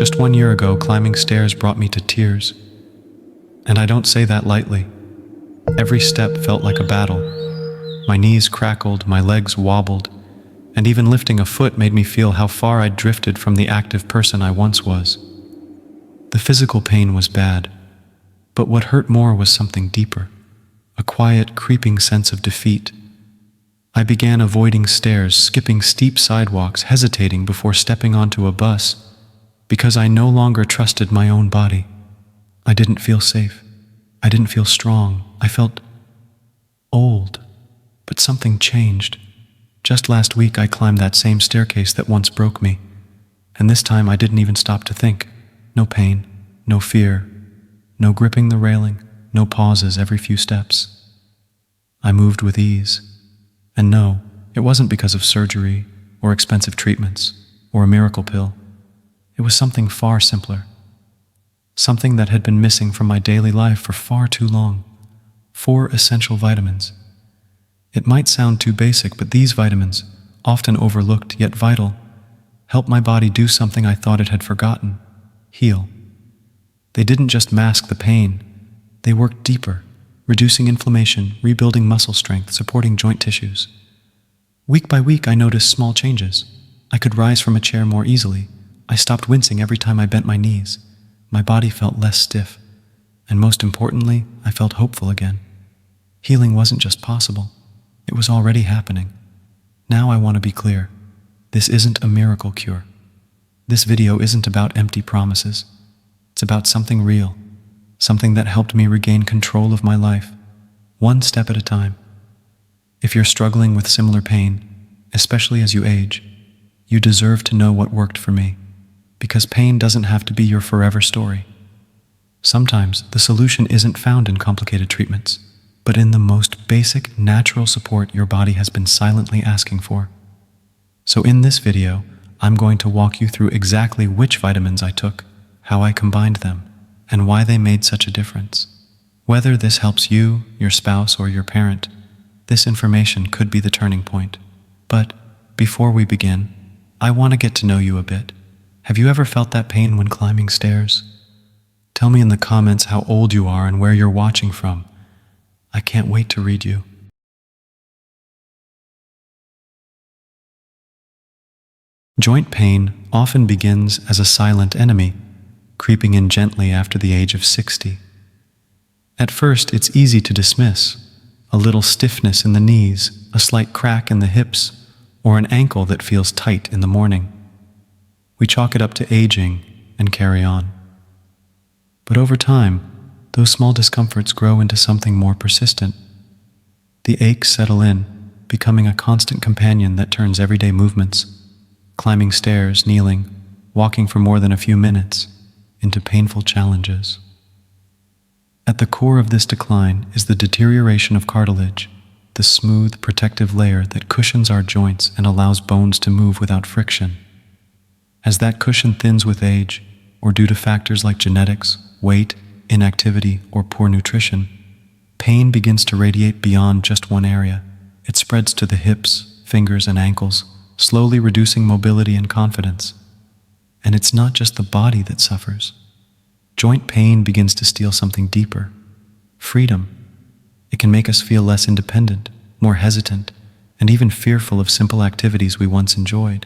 Just 1 year ago, climbing stairs brought me to tears. And I don't say that lightly. Every step felt like a battle. My knees crackled, my legs wobbled, and even lifting a foot made me feel how far I'd drifted from the active person I once was. The physical pain was bad, but what hurt more was something deeper, a quiet, creeping sense of defeat. I began avoiding stairs, skipping steep sidewalks, hesitating before stepping onto a bus, because I no longer trusted my own body. I didn't feel safe. I didn't feel strong. I felt old, but something changed. Just last week, I climbed that same staircase that once broke me, and this time I didn't even stop to think. No pain, no fear, no gripping the railing, no pauses every few steps. I moved with ease. And no, it wasn't because of surgery or expensive treatments or a miracle pill. It was something far simpler. Something that had been missing from my daily life for far too long. 4 essential vitamins. It might sound too basic, but these vitamins, often overlooked yet vital, help my body do something I thought it had forgotten: heal. They didn't just mask the pain, they worked deeper, reducing inflammation, rebuilding muscle strength, supporting joint tissues. Week by week, I noticed small changes. I could rise from a chair more easily. I stopped wincing every time I bent my knees. My body felt less stiff. And most importantly, I felt hopeful again. Healing wasn't just possible. It was already happening. Now I want to be clear. This isn't a miracle cure. This video isn't about empty promises. It's about something real, something that helped me regain control of my life, one step at a time. If you're struggling with similar pain, especially as you age, you deserve to know what worked for me, because pain doesn't have to be your forever story. Sometimes the solution isn't found in complicated treatments, but in the most basic, natural support your body has been silently asking for. So in this video, I'm going to walk you through exactly which vitamins I took, how I combined them, and why they made such a difference. Whether this helps you, your spouse, or your parent, this information could be the turning point. But before we begin, I want to get to know you a bit. Have you ever felt that pain when climbing stairs? Tell me in the comments how old you are and where you're watching from. I can't wait to read you. Joint pain often begins as a silent enemy, creeping in gently after the age of 60. At first, it's easy to dismiss. A little stiffness in the knees, a slight crack in the hips, or an ankle that feels tight in the morning. We chalk it up to aging and carry on. But over time, those small discomforts grow into something more persistent. The aches settle in, becoming a constant companion that turns everyday movements, climbing stairs, kneeling, walking for more than a few minutes, into painful challenges. At the core of this decline is the deterioration of cartilage, the smooth, protective layer that cushions our joints and allows bones to move without friction. As that cushion thins with age, or due to factors like genetics, weight, inactivity, or poor nutrition, pain begins to radiate beyond just one area. It spreads to the hips, fingers, and ankles, slowly reducing mobility and confidence. And it's not just the body that suffers. Joint pain begins to steal something deeper: freedom. It can make us feel less independent, more hesitant, and even fearful of simple activities we once enjoyed.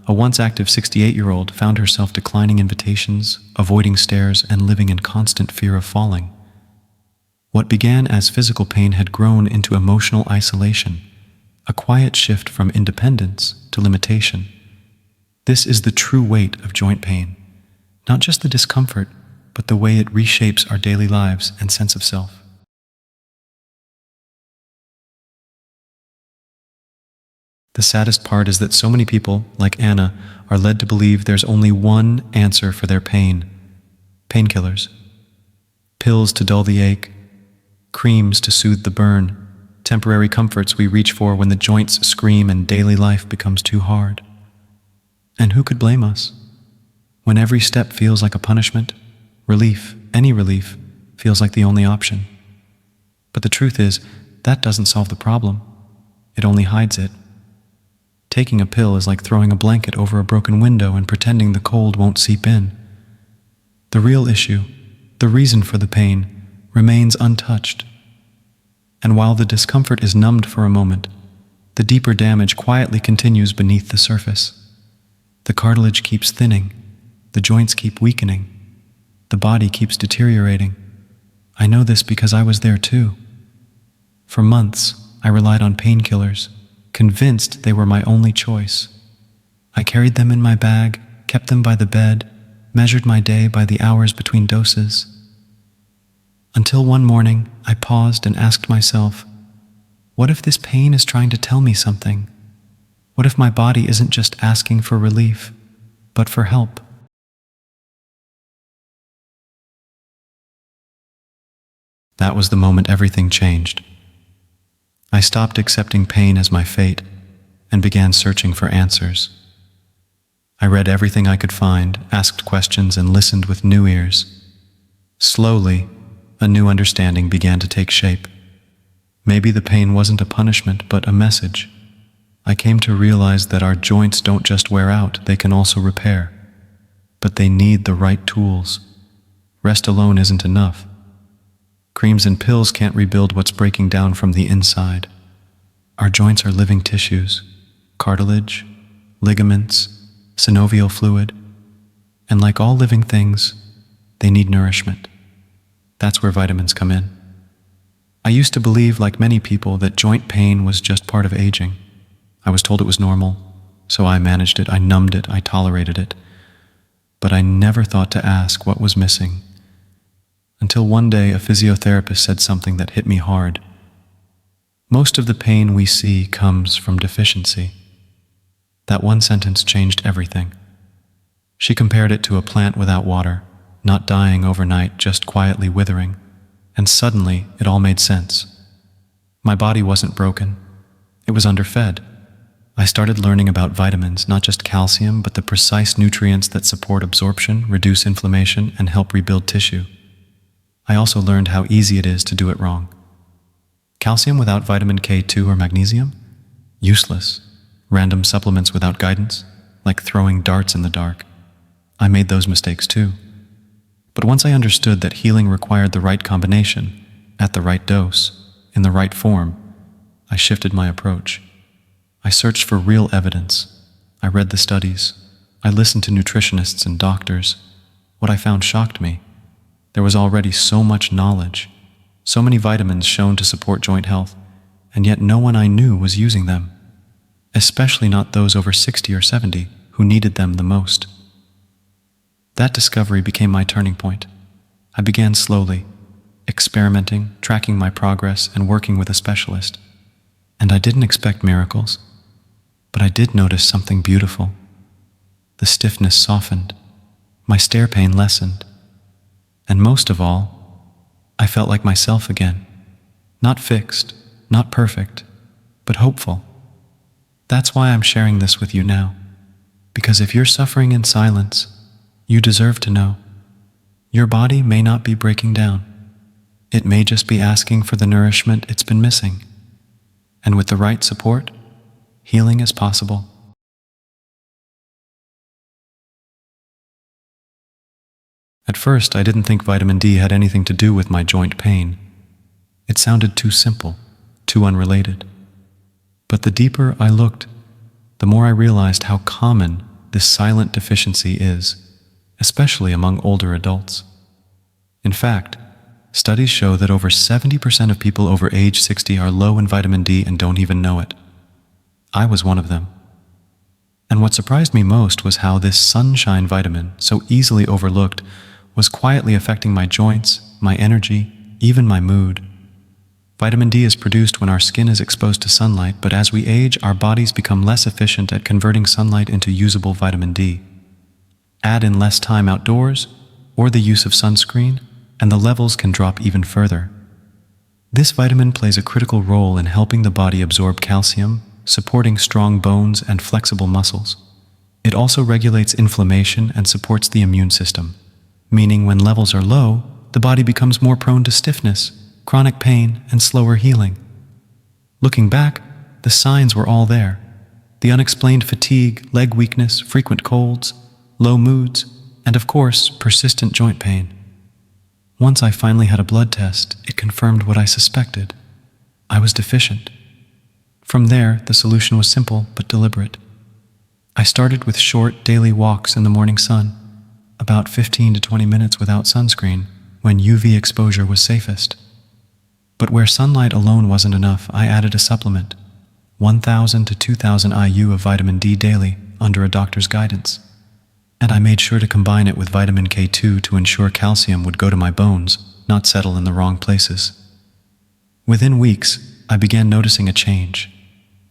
A once active 68-year-old found herself declining invitations, avoiding stairs, and living in constant fear of falling. What began as physical pain had grown into emotional isolation, a quiet shift from independence to limitation. This is the true weight of joint pain, not just the discomfort, but the way it reshapes our daily lives and sense of self. The saddest part is that so many people, like Anna, are led to believe there's only one answer for their pain: painkillers. Pills to dull the ache, creams to soothe the burn, temporary comforts we reach for when the joints scream and daily life becomes too hard. And who could blame us? When every step feels like a punishment, relief, any relief, feels like the only option. But the truth is, that doesn't solve the problem. It only hides it. Taking a pill is like throwing a blanket over a broken window and pretending the cold won't seep in. The real issue, the reason for the pain, remains untouched. And while the discomfort is numbed for a moment, the deeper damage quietly continues beneath the surface. The cartilage keeps thinning, the joints keep weakening, the body keeps deteriorating. I know this because I was there too. For months, I relied on painkillers, convinced they were my only choice. I carried them in my bag, kept them by the bed, measured my day by the hours between doses. Until one morning, I paused and asked myself, what if this pain is trying to tell me something? What if my body isn't just asking for relief, but for help? That was the moment everything changed. I stopped accepting pain as my fate and began searching for answers. I read everything I could find, asked questions, and listened with new ears. Slowly, a new understanding began to take shape. Maybe the pain wasn't a punishment, but a message. I came to realize that our joints don't just wear out, they can also repair. But they need the right tools. Rest alone isn't enough. Creams and pills can't rebuild what's breaking down from the inside. Our joints are living tissues, cartilage, ligaments, synovial fluid, and like all living things, they need nourishment. That's where vitamins come in. I used to believe, like many people, that joint pain was just part of aging. I was told it was normal, so I managed it, I numbed it, I tolerated it. But I never thought to ask what was missing. Until one day a physiotherapist said something that hit me hard. Most of the pain we see comes from deficiency. That one sentence changed everything. She compared it to a plant without water, not dying overnight, just quietly withering. And suddenly, it all made sense. My body wasn't broken. It was underfed. I started learning about vitamins, not just calcium, but the precise nutrients that support absorption, reduce inflammation, and help rebuild tissue. I also learned how easy it is to do it wrong. Calcium without vitamin K2 or magnesium? Useless. Random supplements without guidance? Like throwing darts in the dark. I made those mistakes too. But once I understood that healing required the right combination, at the right dose, in the right form, I shifted my approach. I searched for real evidence. I read the studies. I listened to nutritionists and doctors. What I found shocked me. There was already so much knowledge, so many vitamins shown to support joint health, and yet no one I knew was using them, especially not those over 60 or 70 who needed them the most. That discovery became my turning point. I began slowly, experimenting, tracking my progress, and working with a specialist. And I didn't expect miracles, but I did notice something beautiful. The stiffness softened, my stair pain lessened, and most of all, I felt like myself again. Not fixed, not perfect, but hopeful. That's why I'm sharing this with you now, because if you're suffering in silence, you deserve to know. Your body may not be breaking down. It may just be asking for the nourishment it's been missing. And with the right support, healing is possible. At first, I didn't think vitamin D had anything to do with my joint pain. It sounded too simple, too unrelated. But the deeper I looked, the more I realized how common this silent deficiency is, especially among older adults. In fact, studies show that over 70% of people over age 60 are low in vitamin D and don't even know it. I was one of them. And what surprised me most was how this sunshine vitamin, so easily overlooked, was quietly affecting my joints, my energy, even my mood. Vitamin D is produced when our skin is exposed to sunlight, but as we age, our bodies become less efficient at converting sunlight into usable vitamin D. Add in less time outdoors, or the use of sunscreen, and the levels can drop even further. This vitamin plays a critical role in helping the body absorb calcium, supporting strong bones and flexible muscles. It also regulates inflammation and supports the immune system, meaning when levels are low, the body becomes more prone to stiffness, chronic pain, and slower healing. Looking back, the signs were all there. the unexplained fatigue, leg weakness, frequent colds, low moods, and of course, persistent joint pain. Once I finally had a blood test, it confirmed what I suspected. I was deficient. From there, the solution was simple but deliberate. I started with short daily walks in the morning sun, about 15 to 20 minutes without sunscreen, when UV exposure was safest. But where sunlight alone wasn't enough, I added a supplement, 1,000 to 2,000 IU of vitamin D daily under a doctor's guidance. And I made sure to combine it with vitamin K2 to ensure calcium would go to my bones, not settle in the wrong places. Within weeks, I began noticing a change.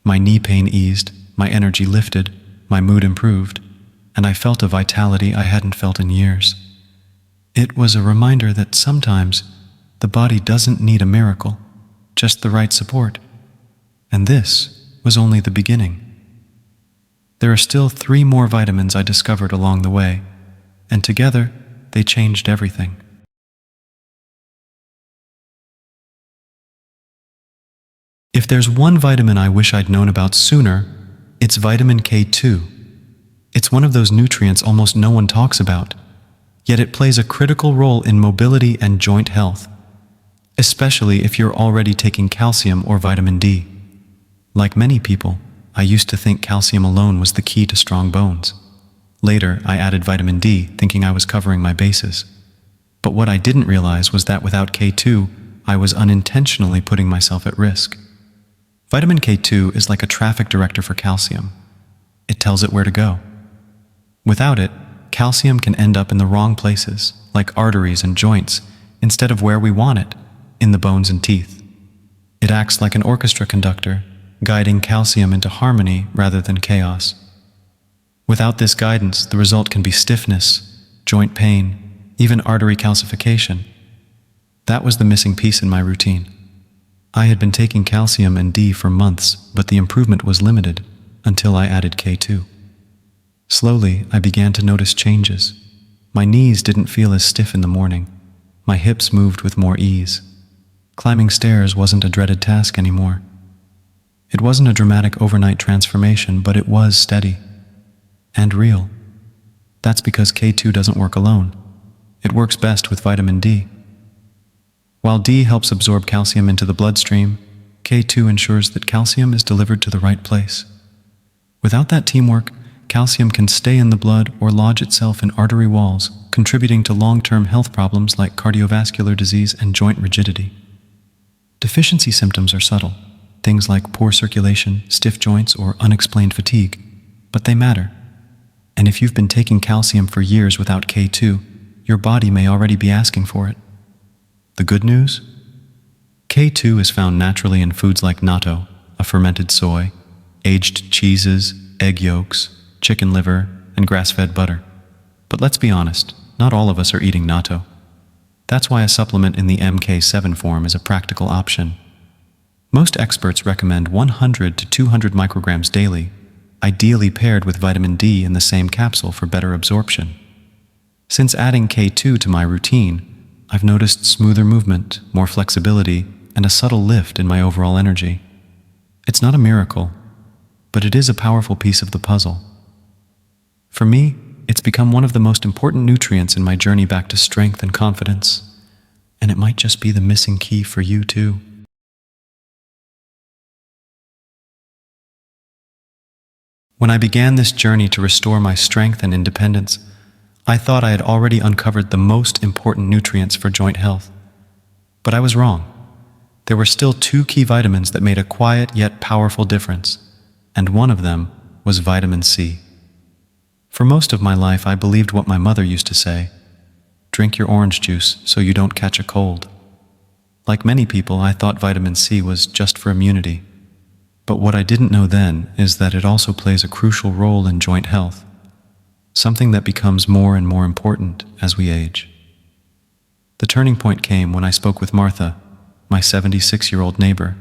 My knee pain eased, my energy lifted, my mood improved, and I felt a vitality I hadn't felt in years. It was a reminder that sometimes the body doesn't need a miracle, just the right support. And this was only the beginning. There are still 3 more vitamins I discovered along the way, and together they changed everything. If there's one vitamin I wish I'd known about sooner, it's vitamin K2. It's one of those nutrients almost no one talks about, yet it plays a critical role in mobility and joint health, especially if you're already taking calcium or vitamin D. Like many people, I used to think calcium alone was the key to strong bones. Later, I added vitamin D, thinking I was covering my bases. But what I didn't realize was that without K2, I was unintentionally putting myself at risk. Vitamin K2 is like a traffic director for calcium. It tells it where to go. Without it, calcium can end up in the wrong places, like arteries and joints, instead of where we want it, in the bones and teeth. It acts like an orchestra conductor, guiding calcium into harmony rather than chaos. Without this guidance, the result can be stiffness, joint pain, even artery calcification. That was the missing piece in my routine. I had been taking calcium and D for months, but the improvement was limited until I added K2. Slowly, I began to notice changes. My knees didn't feel as stiff in the morning. My hips moved with more ease. Climbing stairs wasn't a dreaded task anymore. It wasn't a dramatic overnight transformation, but it was steady and real. That's because K2 doesn't work alone. It works best with vitamin D. While D helps absorb calcium into the bloodstream, K2 ensures that calcium is delivered to the right place. Without that teamwork, calcium can stay in the blood or lodge itself in artery walls, contributing to long-term health problems like cardiovascular disease and joint rigidity. Deficiency symptoms are subtle, things like poor circulation, stiff joints, or unexplained fatigue, but they matter. And if you've been taking calcium for years without K2, your body may already be asking for it. The good news? K2 is found naturally in foods like natto, a fermented soy, aged cheeses, egg yolks, chicken liver, and grass-fed butter. But let's be honest, not all of us are eating natto. That's why a supplement in the MK7 form is a practical option. Most experts recommend 100 to 200 micrograms daily, ideally paired with vitamin D in the same capsule for better absorption. Since adding K2 to my routine, I've noticed smoother movement, more flexibility, and a subtle lift in my overall energy. It's not a miracle, but it is a powerful piece of the puzzle. For me, it's become one of the most important nutrients in my journey back to strength and confidence, and it might just be the missing key for you too. When I began this journey to restore my strength and independence, I thought I had already uncovered the most important nutrients for joint health. But I was wrong. There were still 2 key vitamins that made a quiet yet powerful difference, and one of them was vitamin C. For most of my life, I believed what my mother used to say, drink your orange juice so you don't catch a cold. Like many people, I thought vitamin C was just for immunity. But what I didn't know then is that it also plays a crucial role in joint health, something that becomes more and more important as we age. The turning point came when I spoke with Martha, my 76-year-old neighbor.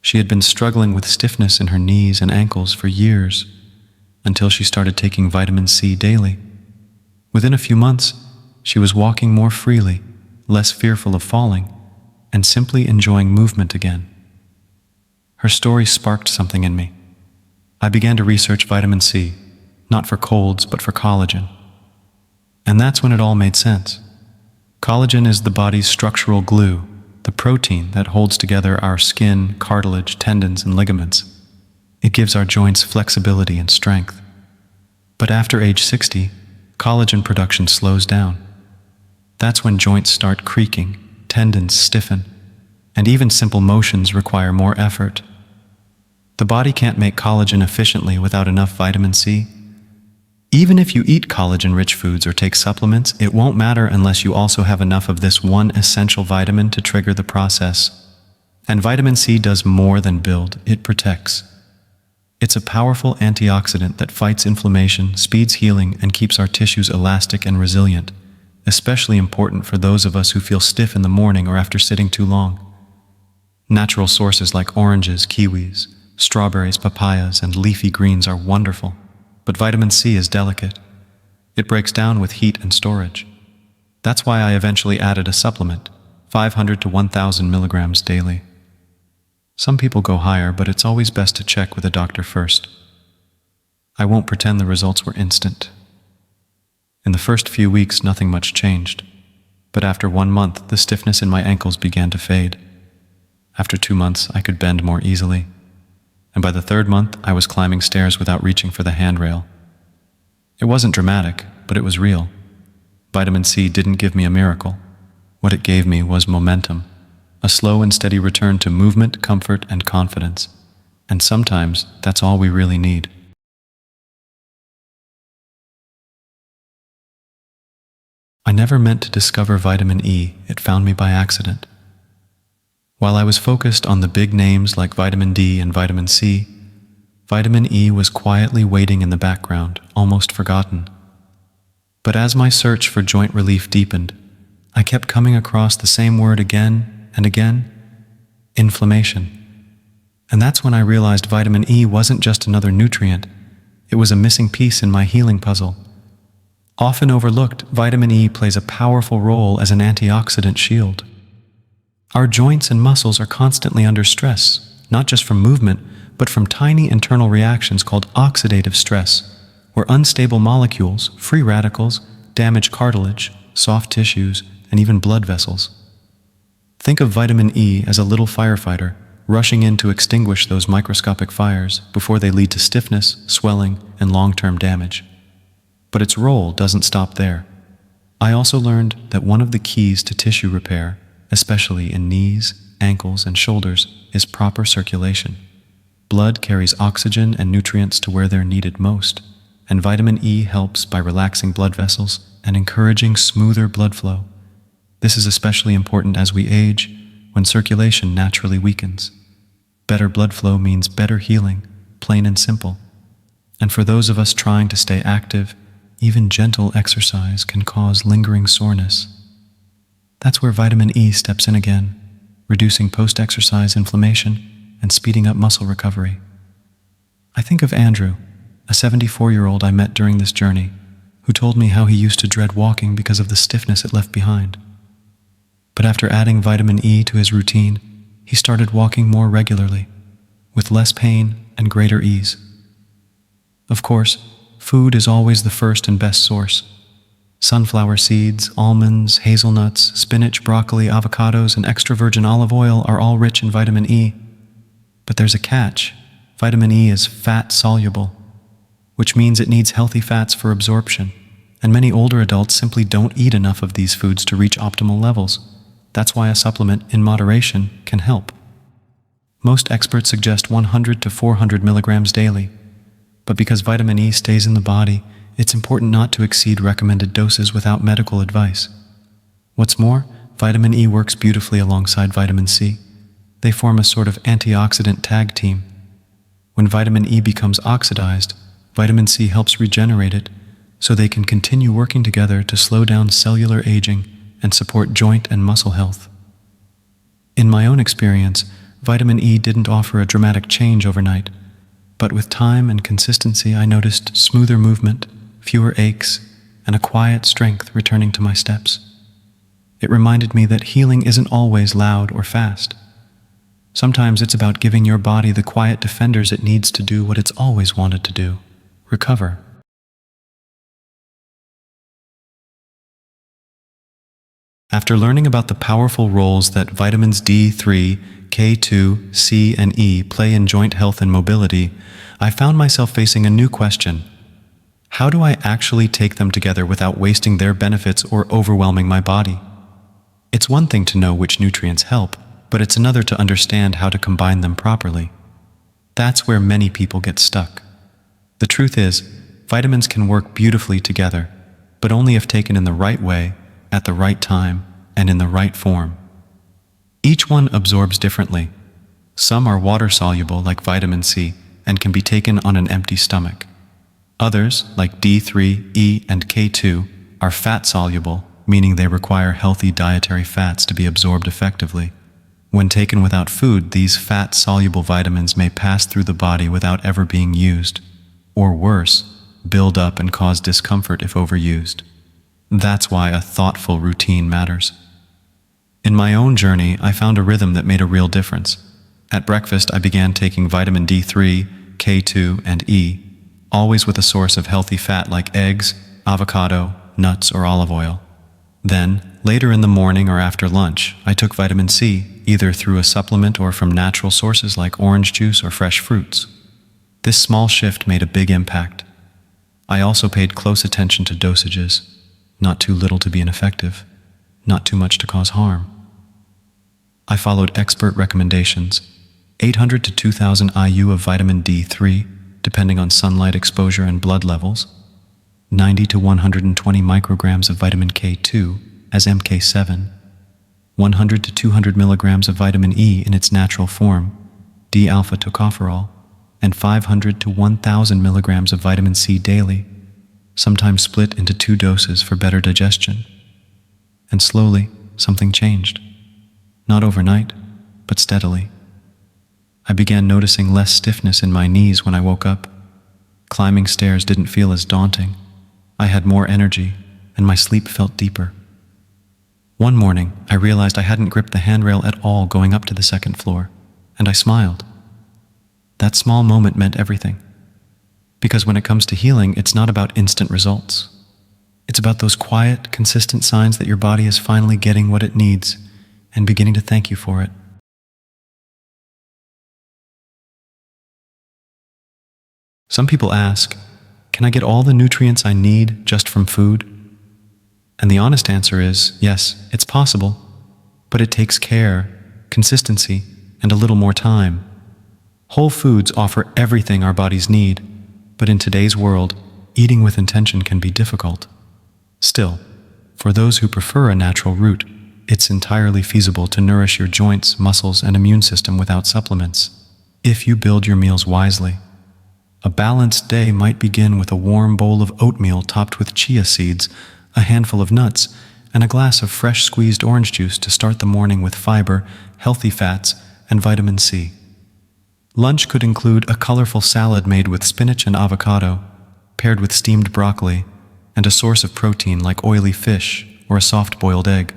She had been struggling with stiffness in her knees and ankles for years, until she started taking vitamin C daily. Within a few months, she was walking more freely, less fearful of falling, and simply enjoying movement again. Her story sparked something in me. I began to research vitamin C, not for colds, but for collagen. And that's when it all made sense. Collagen is the body's structural glue, the protein that holds together our skin, cartilage, tendons, and ligaments. It gives our joints flexibility and strength. But after age 60, collagen production slows down. That's when joints start creaking, tendons stiffen, and even simple motions require more effort. The body can't make collagen efficiently without enough vitamin C. Even if you eat collagen-rich foods or take supplements, it won't matter unless you also have enough of this one essential vitamin to trigger the process. And vitamin C does more than build, it protects. It's a powerful antioxidant that fights inflammation, speeds healing, and keeps our tissues elastic and resilient, especially important for those of us who feel stiff in the morning or after sitting too long. Natural sources like oranges, kiwis, strawberries, papayas, and leafy greens are wonderful, but vitamin C is delicate. It breaks down with heat and storage. That's why I eventually added a supplement, 500 to 1,000 milligrams daily. Some people go higher, but it's always best to check with a doctor first. I won't pretend the results were instant. In the first few weeks, nothing much changed, but after 1 month, the stiffness in my ankles began to fade. After 2 months, I could bend more easily, and by the 3rd month, I was climbing stairs without reaching for the handrail. It wasn't dramatic, but it was real. Vitamin C didn't give me a miracle. What it gave me was momentum, a slow and steady return to movement, comfort, and confidence. And sometimes, that's all we really need. I never meant to discover vitamin E, it found me by accident. While I was focused on the big names like vitamin D and vitamin C, vitamin E was quietly waiting in the background, almost forgotten. But as my search for joint relief deepened, I kept coming across the same word again and again: inflammation. And that's when I realized vitamin E wasn't just another nutrient, it was a missing piece in my healing puzzle. Often overlooked, vitamin E plays a powerful role as an antioxidant shield. Our joints and muscles are constantly under stress, not just from movement, but from tiny internal reactions called oxidative stress, where unstable molecules, free radicals, damage cartilage, soft tissues, and even blood vessels. Think of vitamin E as a little firefighter, rushing in to extinguish those microscopic fires before they lead to stiffness, swelling, and long-term damage. But its role doesn't stop there. I also learned that one of the keys to tissue repair, especially in knees, ankles, and shoulders, is proper circulation. Blood carries oxygen and nutrients to where they're needed most, and vitamin E helps by relaxing blood vessels and encouraging smoother blood flow. This is especially important as we age, when circulation naturally weakens. Better blood flow means better healing, plain and simple. And for those of us trying to stay active, even gentle exercise can cause lingering soreness. That's where vitamin E steps in again, reducing post-exercise inflammation and speeding up muscle recovery. I think of Andrew, a 74-year-old I met during this journey, who told me how he used to dread walking because of the stiffness it left behind. But after adding vitamin E to his routine, he started walking more regularly, with less pain and greater ease. Of course, food is always the first and best source. Sunflower seeds, almonds, hazelnuts, spinach, broccoli, avocados, and extra virgin olive oil are all rich in vitamin E. But there's a catch. Vitamin E is fat-soluble, which means it needs healthy fats for absorption, and many older adults simply don't eat enough of these foods to reach optimal levels. That's why a supplement, in moderation, can help. Most experts suggest 100 to 400 milligrams daily, but because vitamin E stays in the body, it's important not to exceed recommended doses without medical advice. What's more, vitamin E works beautifully alongside vitamin C. They form a sort of antioxidant tag team. When vitamin E becomes oxidized, vitamin C helps regenerate it, so they can continue working together to slow down cellular aging and support joint and muscle health. In my own experience, vitamin E didn't offer a dramatic change overnight, but with time and consistency I noticed smoother movement, fewer aches, and a quiet strength returning to my steps. It reminded me that healing isn't always loud or fast. Sometimes it's about giving your body the quiet defenders it needs to do what it's always wanted to do: recover. After learning about the powerful roles that vitamins D3, K2, C, and E play in joint health and mobility, I found myself facing a new question. How do I actually take them together without wasting their benefits or overwhelming my body? It's one thing to know which nutrients help, but it's another to understand how to combine them properly. That's where many people get stuck. The truth is, vitamins can work beautifully together, but only if taken in the right way, at the right time, and in the right form. Each one absorbs differently. Some are water-soluble, like vitamin C, and can be taken on an empty stomach. Others, like D3, E, and K2, are fat-soluble, meaning they require healthy dietary fats to be absorbed effectively. When taken without food, these fat-soluble vitamins may pass through the body without ever being used, or worse, build up and cause discomfort if overused. That's why a thoughtful routine matters. In my own journey, I found a rhythm that made a real difference. At breakfast, I began taking vitamin D3, K2, and E, always with a source of healthy fat like eggs, avocado, nuts, or olive oil. Then, later in the morning or after lunch, I took vitamin C, either through a supplement or from natural sources like orange juice or fresh fruits. This small shift made a big impact. I also paid close attention to dosages, not too little to be ineffective, not too much to cause harm. I followed expert recommendations: 800 to 2000 IU of vitamin D3, depending on sunlight exposure and blood levels, 90 to 120 micrograms of vitamin K2 as MK7, 100 to 200 milligrams of vitamin E in its natural form, D-alpha tocopherol, and 500 to 1000 milligrams of vitamin C daily, sometimes split into 2 doses for better digestion. And slowly, something changed. Not overnight, but steadily. I began noticing less stiffness in my knees when I woke up. Climbing stairs didn't feel as daunting. I had more energy, and my sleep felt deeper. One morning, I realized I hadn't gripped the handrail at all going up to the second floor, and I smiled. That small moment meant everything. Because when it comes to healing, it's not about instant results. It's about those quiet, consistent signs that your body is finally getting what it needs and beginning to thank you for it. Some people ask, can I get all the nutrients I need just from food? And the honest answer is, yes, it's possible, but it takes care, consistency, and a little more time. Whole foods offer everything our bodies need, but in today's world, eating with intention can be difficult. Still, for those who prefer a natural route, it's entirely feasible to nourish your joints, muscles, and immune system without supplements, if you build your meals wisely. A balanced day might begin with a warm bowl of oatmeal topped with chia seeds, a handful of nuts, and a glass of fresh squeezed orange juice to start the morning with fiber, healthy fats, and vitamin C. Lunch could include a colorful salad made with spinach and avocado, paired with steamed broccoli, and a source of protein like oily fish or a soft-boiled egg.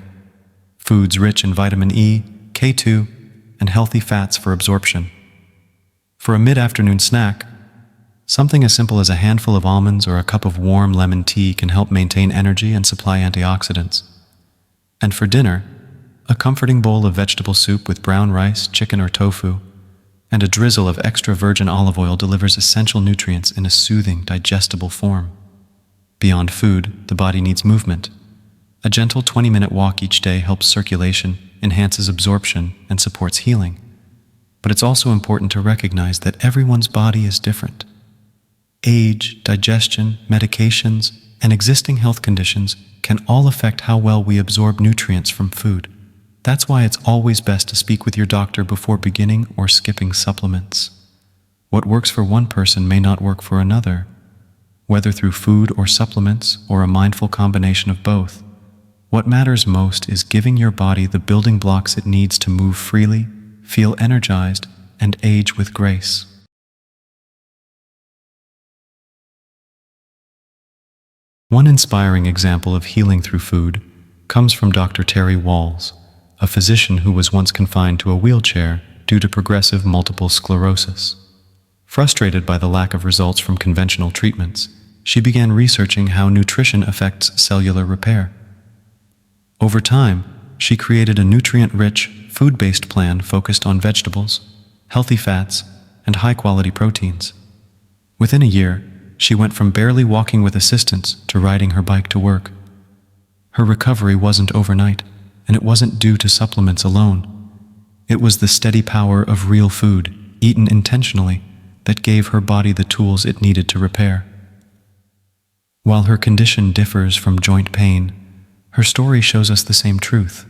Foods rich in vitamin E, K2, and healthy fats for absorption. For a mid-afternoon snack, something as simple as a handful of almonds or a cup of warm lemon tea can help maintain energy and supply antioxidants. And for dinner, a comforting bowl of vegetable soup with brown rice, chicken, or tofu, and a drizzle of extra virgin olive oil delivers essential nutrients in a soothing, digestible form. Beyond food, the body needs movement. A gentle 20-minute walk each day helps circulation, enhances absorption, and supports healing. But it's also important to recognize that everyone's body is different. Age, digestion, medications, and existing health conditions can all affect how well we absorb nutrients from food. That's why it's always best to speak with your doctor before beginning or skipping supplements. What works for one person may not work for another, whether through food or supplements or a mindful combination of both. What matters most is giving your body the building blocks it needs to move freely, feel energized, and age with grace. One inspiring example of healing through food comes from Dr. Terry Wahls, a physician who was once confined to a wheelchair due to progressive multiple sclerosis. Frustrated by the lack of results from conventional treatments, she began researching how nutrition affects cellular repair. Over time, she created a nutrient-rich, food-based plan focused on vegetables, healthy fats, and high-quality proteins. Within a year, she went from barely walking with assistance to riding her bike to work. Her recovery wasn't overnight, and it wasn't due to supplements alone. It was the steady power of real food, eaten intentionally, that gave her body the tools it needed to repair. While her condition differs from joint pain, her story shows us the same truth.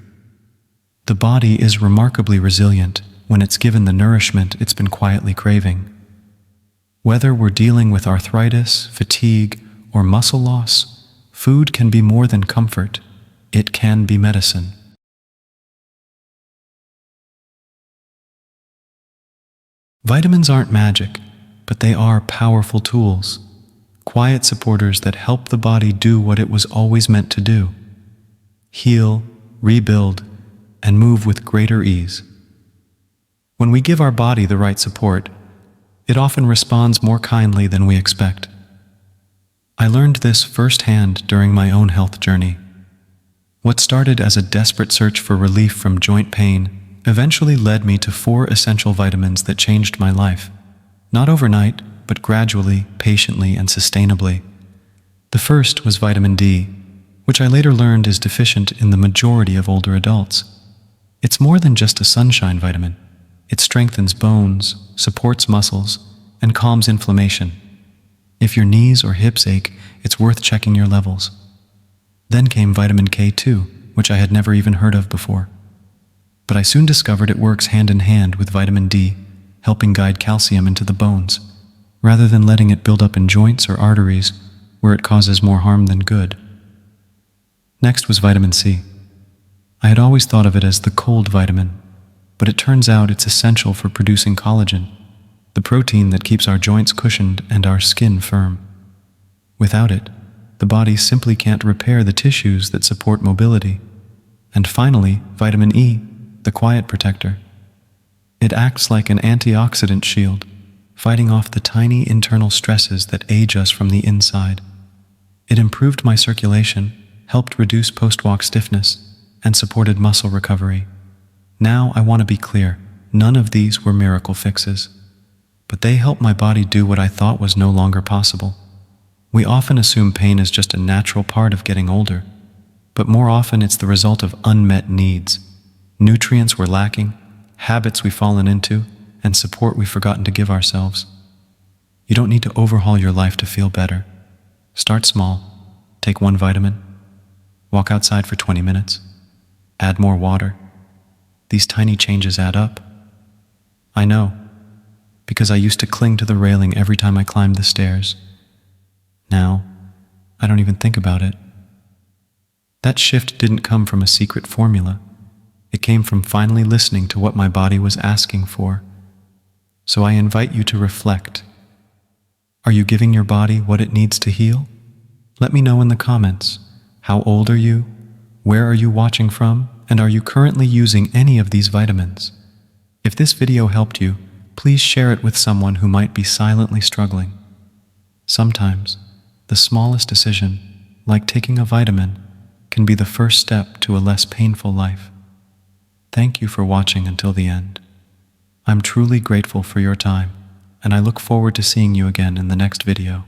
The body is remarkably resilient when it's given the nourishment it's been quietly craving. Whether we're dealing with arthritis, fatigue, or muscle loss, food can be more than comfort. It can be medicine. Vitamins aren't magic, but they are powerful tools, quiet supporters that help the body do what it was always meant to do: heal, rebuild, and move with greater ease. When we give our body the right support, it often responds more kindly than we expect. I learned this firsthand during my own health journey. What started as a desperate search for relief from joint pain eventually led me to 4 essential vitamins that changed my life. Not overnight, but gradually, patiently, and sustainably. The first was vitamin D, which I later learned is deficient in the majority of older adults. It's more than just a sunshine vitamin. It strengthens bones, supports muscles, and calms inflammation. If your knees or hips ache, it's worth checking your levels. Then came vitamin K2, which I had never even heard of before. But I soon discovered it works hand in hand with vitamin D, helping guide calcium into the bones, rather than letting it build up in joints or arteries where it causes more harm than good. Next was vitamin C. I had always thought of it as the cold vitamin, but it turns out it's essential for producing collagen, the protein that keeps our joints cushioned and our skin firm. Without it, the body simply can't repair the tissues that support mobility. And finally, vitamin E, the quiet protector. It acts like an antioxidant shield, fighting off the tiny internal stresses that age us from the inside. It improved my circulation, helped reduce post-walk stiffness, and supported muscle recovery. Now I want to be clear, none of these were miracle fixes, but they helped my body do what I thought was no longer possible. We often assume pain is just a natural part of getting older, but more often it's the result of unmet needs. Nutrients we're lacking, habits we've fallen into, and support we've forgotten to give ourselves. You don't need to overhaul your life to feel better. Start small. Take 1 vitamin. Walk outside for 20 minutes. Add more water. These tiny changes add up. I know, because I used to cling to the railing every time I climbed the stairs. Now, I don't even think about it. That shift didn't come from a secret formula. It came from finally listening to what my body was asking for. So I invite you to reflect. Are you giving your body what it needs to heal? Let me know in the comments. How old are you? Where are you watching from? And are you currently using any of these vitamins? If this video helped you, please share it with someone who might be silently struggling. Sometimes, the smallest decision, like taking a vitamin, can be the first step to a less painful life. Thank you for watching until the end. I'm truly grateful for your time, and I look forward to seeing you again in the next video.